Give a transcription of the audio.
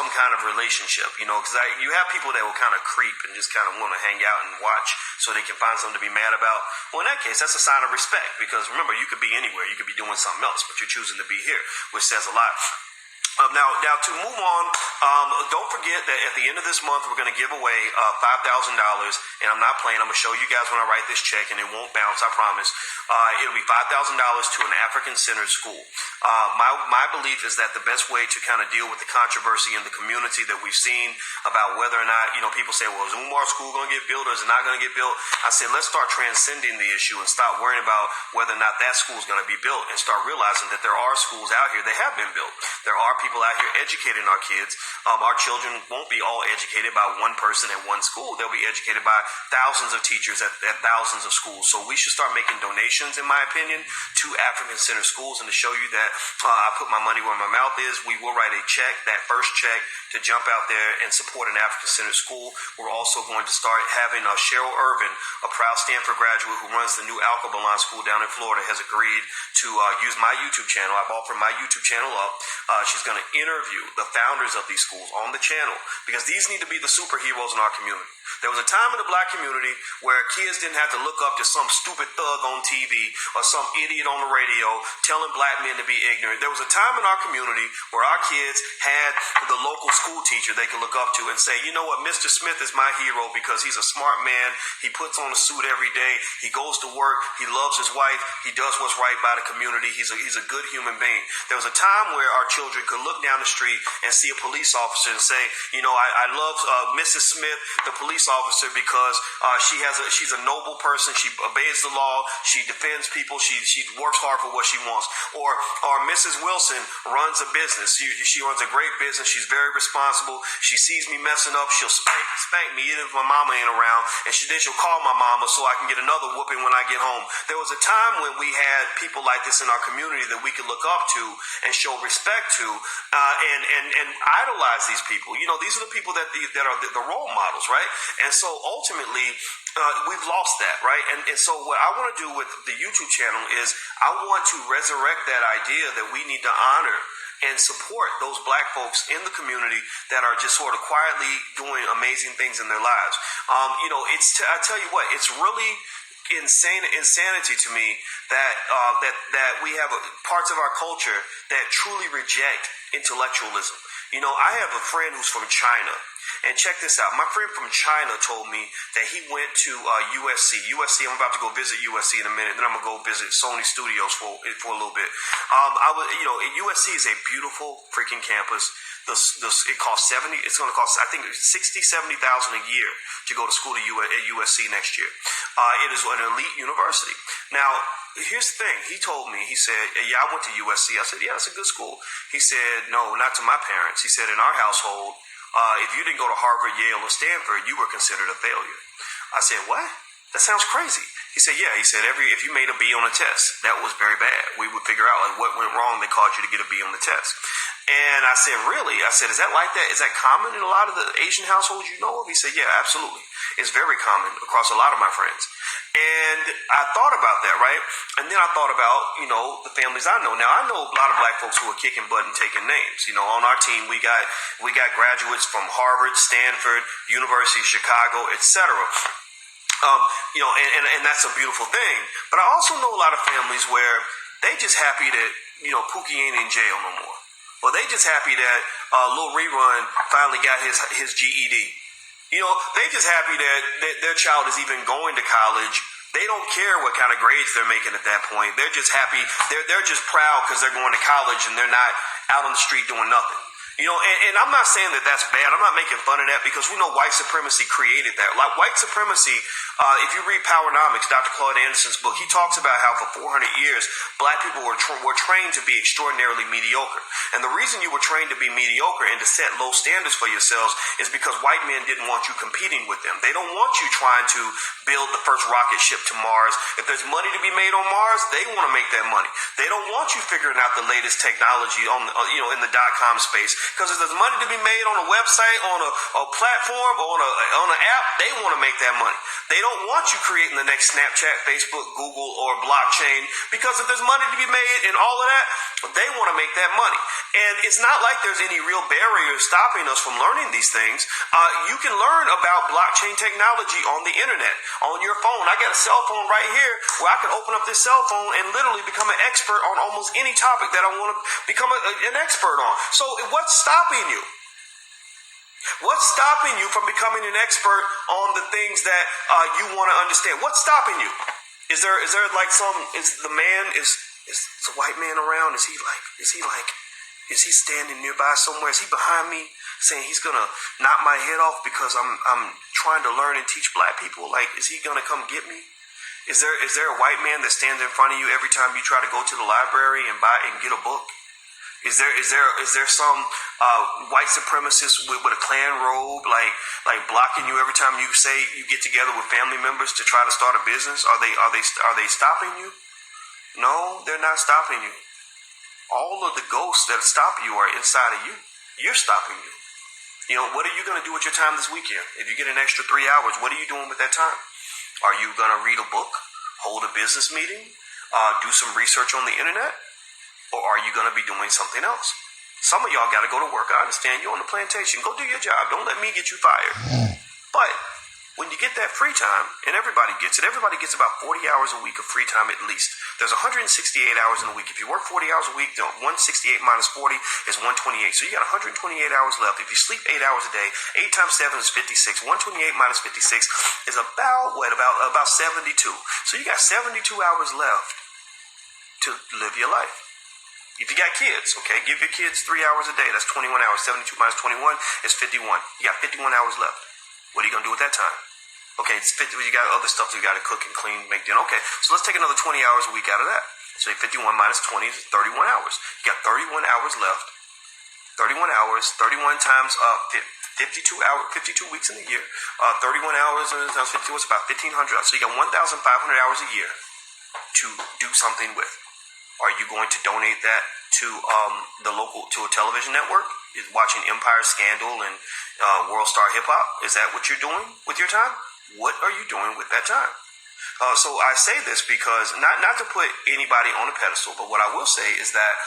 some kind of relationship, because you have people that will kind of creep and just kind of want to hang out and watch so they can find something to be mad about. Well, in that case, that's a sign of respect, because remember, you could be anywhere. You could be doing something else, but you're choosing to be here, which says a lot. Now to move on, don't forget that at the end of this month, we're going to give away $5,000, and I'm not playing. I'm going to show you guys when I write this check, and it won't bounce, I promise. It'll be $5,000 to an African-centered school. My belief is that the best way to kind of deal with the controversy in the community that we've seen about whether or not, people say, well, is Umar school going to get built or is it not going to get built? I said, let's start transcending the issue and stop worrying about whether or not that school is going to be built, and start realizing that there are schools out here that have been built. There are people out here educating our kids. Our children won't be all educated by one person at one school. They'll be educated by thousands of teachers at thousands of schools. So we should start making donations, in my opinion, to African-centered schools. And to show you that I put my money where my mouth is, we will write a check, that first check, to jump out there and support an African-centered school. We're also going to start having Cheryl Irvin, a proud Stanford graduate who runs the new Alkebalon school down in Florida, has agreed to use my YouTube channel. I've offered my YouTube channel up. She's going to interview the founders of these schools on the channel, because these need to be the superheroes in our community. There was a time in the black community where kids didn't have to look up to some stupid thug on TV or some idiot on the radio telling black men to be ignorant. There was a time in our community where our kids had the local school teacher they could look up to and say, you know what, Mr. Smith is my hero because he's a smart man. He puts on a suit every day. He goes to work. He loves his wife. He does what's right by the community. He's a good human being. There was a time where our children could look down the street and see a police officer and say, I love Mrs. Smith, the police officer, because she's a noble person. She obeys the law. She defends people. She works hard for what she wants. Or Mrs. Wilson runs a business. She runs a great business. She's very responsible. She sees me messing up. She'll spank me even if my mama ain't around. And then she'll call my mama so I can get another whooping when I get home. There was a time when we had people like this in our community that we could look up to and show respect to, and idolize these people. These are the people that are the role models, right? And so ultimately, we've lost that, right? And so what I want to do with the YouTube channel is I want to resurrect that idea that we need to honor and support those black folks in the community that are just sort of quietly doing amazing things in their lives. I tell you what, it's really insanity to me that we have parts of our culture that truly reject intellectualism. I have a friend who's from China, and check this out. My friend from China told me that he went to USC. I'm about to go visit USC in a minute. Then I'm gonna go visit Sony Studios for a little bit. USC is a beautiful freaking campus. It costs It's going to cost, I think, $60,000-$70,000 a year to go to school at USC next year. It is an elite university. Now, here's the thing. He told me, he said, yeah, I went to USC. I said, yeah, that's a good school. He said, no, not to my parents. He said, in our household, if you didn't go to Harvard, Yale, or Stanford, you were considered a failure. I said, what? That sounds crazy. He said, yeah. He said, if you made a B on a test, that was very bad. We would figure out what went wrong that caused you to get a B on the test. And I said, really? I said, is that like that? Is that common in a lot of the Asian households you know of? He said, yeah, absolutely. It's very common across a lot of my friends. And I thought about that, right? And then I thought about, the families I know. Now, I know a lot of black folks who are kicking butt and taking names. On our team, we got graduates from Harvard, Stanford, University of Chicago, etc. And that's a beautiful thing. But I also know a lot of families where they just happy that, Pookie ain't in jail no more. Or they just happy that Lil Rerun finally got his GED. They just happy that their child is even going to college. They don't care what kind of grades they're making at that point. They're just happy. They're just proud because they're going to college and they're not out on the street doing nothing. And I'm not saying that that's bad. I'm not making fun of that because we know white supremacy created that. Like white supremacy, if you read Powernomics, Dr. Claude Anderson's book, he talks about how for 400 years, black people were trained to be extraordinarily mediocre. And the reason you were trained to be mediocre and to set low standards for yourselves is because white men didn't want you competing with them. They don't want you trying to build the first rocket ship to Mars. If there's money to be made on Mars, they want to make that money. They don't want you figuring out the latest technology in the .com space. Because if there's money to be made on a website, on a platform, or on an app, they want to make that money. They don't want you creating the next Snapchat, Facebook, Google, or blockchain, because if there's money to be made and all of that, they want to make that money. And it's not like there's any real barrier stopping us from learning these things. You can learn about blockchain technology on the internet, on your phone. I got a cell phone right here where I can open up this cell phone and literally become an expert on almost any topic that I want to become an expert on. So what's stopping you? What's stopping you from becoming an expert on the things that you want to understand? What's stopping you? Is there like is the white man around? Is he standing nearby somewhere? Is he behind me saying he's gonna knock my head off because I'm trying to learn and teach black people? Like, is he gonna come get me? Is there a white man that stands in front of you every time you try to go to the library and buy and get a book? Is there some white supremacist with a Klan robe like blocking you every time you say you get together with family members to try to start a business? Are they stopping you? No, they're not stopping you. All of the ghosts that stop you are inside of you. You're stopping you. You know, what are you going to do with your time this weekend? If you get an extra 3 hours, what are you doing with that time? Are you going to read a book, hold a business meeting, do some research on the internet? Or are you going to be doing something else? Some of y'all got to go to work. I understand you're on the plantation. Go do your job. Don't let me get you fired. But when you get that free time, and everybody gets about 40 hours a week of free time at least. There's 168 hours in a week. If you work 40 hours a week, 168 minus 40 is 128. So you got 128 hours left. If you sleep 8 hours a day, 8 times 7 is 56. 128 minus 56 is about 72. So you got 72 hours left to live your life. If you got kids, okay, give your kids 3 hours a day. That's 21 hours. 72 minus 21 is 51. You got 51 hours left. What are you going to do with that time? Okay, it's 50, you got other stuff you got to cook and clean, make dinner. Okay, so let's take another 20 hours a week out of that. So 51 minus 20 is 31 hours. You got 31 hours left. 31 hours, 31 times 52 weeks in a year. 31 hours times 52 is about 1,500 hours. So you got 1,500 hours a year to do something with. Are you going to donate that to to a television network? Is watching Empire Scandal and World Star Hip Hop? Is that what you're doing with your time? What are you doing with that time? So I say this because not to put anybody on a pedestal, but what I will say is that